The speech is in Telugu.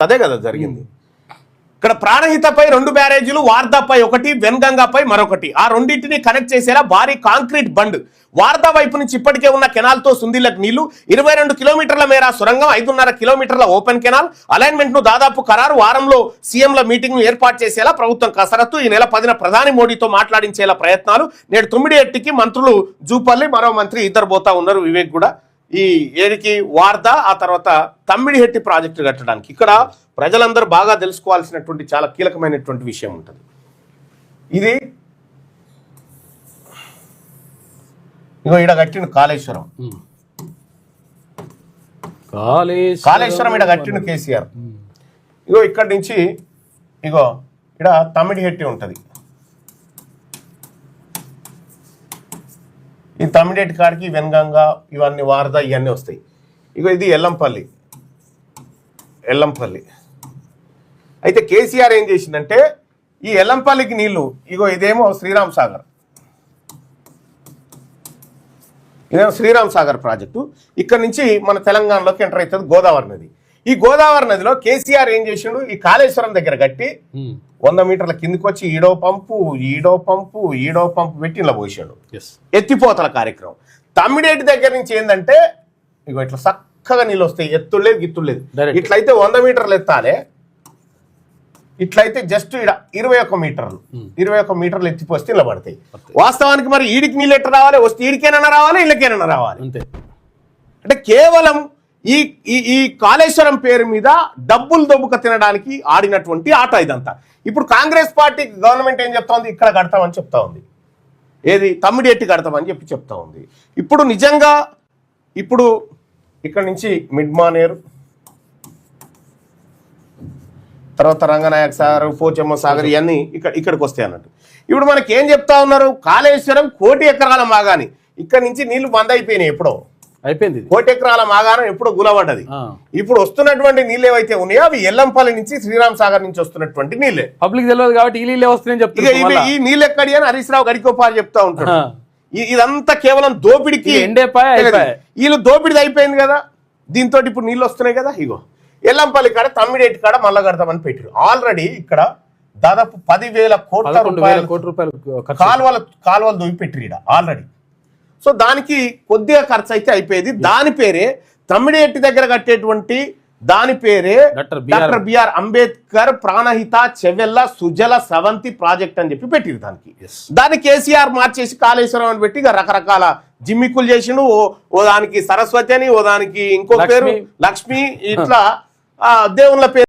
అదే కదా జరిగింది. ఇక్కడ ప్రాణహితపై 2 బ్యారేజీలు, వార్దాపై 1, వెన్గంగాపై మరొకటి. ఆ రెండింటిని కనెక్ట్ చేసేలా భారీ కాంక్రీట్ బండ్. వార్దా వైపు నుంచి ఇప్పటికే ఉన్న కెనాల్తో సుందిళ్లకు నీళ్లు. 22 కిలోమీటర్ల మేర సొరంగం, 5.5 కిలోమీటర్ల ఓపెన్ కెనాల్. అలైన్మెంట్ ను దాదాపు ఖరారు. వారంలో సీఎంల మీటింగ్ ను ఏర్పాటు చేసేలా ప్రభుత్వం కసరత్తు. ఈ నెల 10న ప్రధాని మోడీతో మాట్లాడించేలా ప్రయత్నాలు. నేడు తుమ్మిడిహట్టికి మంత్రులు జూపల్లి, మరో మంత్రి ఇద్దరు పోతా ఉన్నారు, వివేక్ కూడా. ఈ ఏడికి వార్దా, ఆ తర్వాత తమ్మిడిహెట్టి ప్రాజెక్టు కట్టడానికి. ఇక్కడ ప్రజలందరూ బాగా తెలుసుకోవాల్సినటువంటి చాలా కీలకమైనటువంటి విషయం ఉంటుంది. ఇది ఇగో ఈడ కట్టిన కాళేశ్వరం ఈడ కట్టిన కేసీఆర్. ఇగో ఇక్కడి నుంచి ఇగో ఈడ తమ్మిడిహెట్టి ఉంటుంది. ఈ తమ్మిడేటి కాడికి వెన్గంగా, ఇవన్నీ వారదా, ఇవన్నీ వస్తాయి. ఇగో ఇది ఎల్లంపల్లి. అయితే కేసీఆర్ ఏం చేసిందంటే ఈ ఎల్లంపల్లికి నీళ్లు, ఇగో ఇదేమో శ్రీరామ్ సాగర్ ప్రాజెక్టు. ఇక్కడ నుంచి మన తెలంగాణలోకి ఎంటర్ అవుతుంది గోదావరి నది. ఈ గోదావరి నదిలో కేసీఆర్ ఏం చేసిండు, ఈ కాళేశ్వరం దగ్గర కట్టి 100 మీటర్ల కిందికి వచ్చి ఈడో పంపు పెట్టి ఇలా పోసాడు. ఎత్తిపోతల కార్యక్రమం. తమ్మిడేటి దగ్గర నుంచి ఏంటంటే ఇగో ఇట్లా చక్కగా నీళ్ళు వస్తాయి, ఎత్తులేదు గిత్తులేదు. ఇట్లయితే 100 మీటర్లు ఎత్తాలే, ఇట్లయితే జస్ట్ ఇక్కడ 21 మీటర్లు ఎత్తిపోస్తే ఇలా పడతాయి. వాస్తవానికి మరి ఈడికి నీళ్ళు ఎట్లా రావాలి, వస్తే ఈడికేనన్నా రావాలి, ఇళ్ళకేనన్నా రావాలి. అంటే కేవలం ఈ కాళేశ్వరం పేరు మీద డబ్బులు దొబ్బుక తినడానికి ఆడినటువంటి ఆట ఇదంతా. ఇప్పుడు కాంగ్రెస్ పార్టీ గవర్నమెంట్ ఏం చెప్తా ఉంది, ఇక్కడ కడతామని చెప్తా ఉంది. ఏది తమ్మిడేటి కడతామని చెప్తా ఉంది. ఇప్పుడు నిజంగా ఇప్పుడు ఇక్కడ నుంచి మిడ్మానేరు, తర్వాత రంగనాయక సాగర్, పోచమ్మ సాగర్, ఇవన్నీ ఇక్కడికి వస్తాయి అన్నట్టు. ఇప్పుడు మనకి ఏం చెప్తా ఉన్నారు, కాళేశ్వరం 1 కోటి ఎకరాల మాగాని, ఇక్కడ నుంచి నీళ్లు బంద్ అయిపోయినాయి, ఎప్పుడో అయిపోయింది. 1 కోటి ఎకరాల మాగానం ఎప్పుడో గులబడ్డది. ఇప్పుడు వస్తున్నటువంటి నీళ్ళు ఏవైతే ఉన్నాయో అవి ఎల్లంపల్లి నుంచి, శ్రీరామ్ సాగర్ నుంచి వస్తున్నటువంటి నీళ్ళే. పబ్లిక్ తెలియదు కాబట్టి ఈ నీళ్ళే వస్తున్నాయని చెప్తున్నారు. ఈ నీళ్ళు ఎక్కడి అని హరీష్ రావు గడికోపాలు చెప్తా ఉంటాడు. ఇదంతా కేవలం దోపిడికి, వీళ్ళు దోపిడిది అయిపోయింది కదా, దీంతో ఇప్పుడు నీళ్ళు వస్తున్నాయి కదా. ఇగో ఎల్లంపల్లి కాడ తమ్మిడేటి కాడ మళ్ళా కడతామని పెట్టారు. ఆల్రెడీ ఇక్కడ దాదాపు 10,000 కోట్ల రూపాయలు కాలువలు దొవి పెట్టిరు ఆల్రెడీ. సో దానికి కొద్దిగా ఖర్చు అయితే అయిపోయేది. దాని పేరే తమ్మిడేటి దగ్గర కట్టేటువంటి దాని పేరే doctor BR Ambedkar Pranahita Chevella Sujala Sravanthi project అని చెప్పి పెట్టిరు. దాన్ని కేసీఆర్ మార్చేసి కాళేశ్వరం అని పెట్టి ఇక రకరకాల జిమ్మికులు చేసిండు. ఓ దానికి సరస్వతి అని, ఓ దానికి ఇంకో పేరు లక్ష్మి, ఇట్లా దేవుళ్ళ పేరు